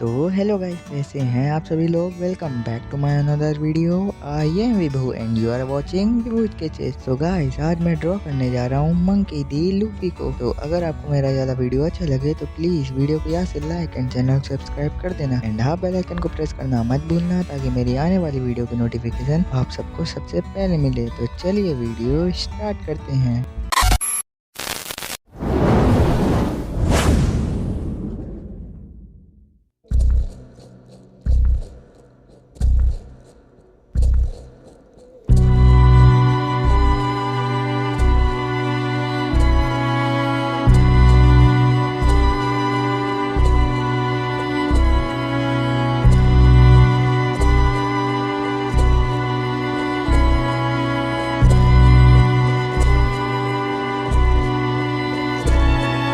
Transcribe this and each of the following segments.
तो hello guys, कैसे हैं आप सभी लोग। Welcome back to my another video. I am Vibhu and you are watching Vibhu sketches. तो गाइस, आज मैं ड्रॉ करने जा रहा हूँ मंकी दी लूफी को। तो अगर आपको मेरा ज़्यादा वीडियो अच्छा लगे तो प्लीज़ वीडियो को यहाँ से लाइक एंड चैनल को सब्सक्राइब कर देना एंड हाँ, बेल आइकन को प्रेस करना मत भूलना ताकि मेरी आने वाली वीडियो की नोटिफिकेशन आप सबको सबसे पहले मिले। तो चलिए वीडियो स्टार्ट करते हैं।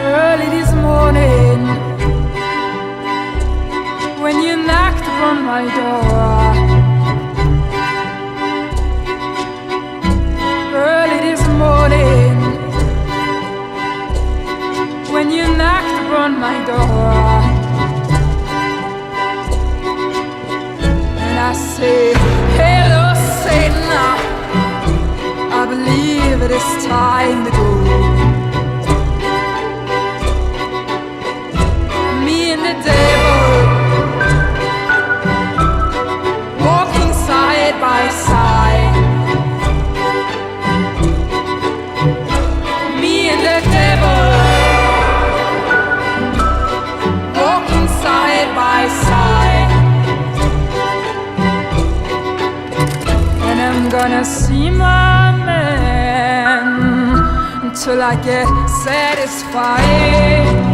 Early this morning, when you knocked upon my door. Early this morning, when you knocked upon my door. And I say, hello Satan, I believe it is time to go. The devil walking side by side. Me and the devil walking side by side. And I'm gonna see my man until I get satisfied.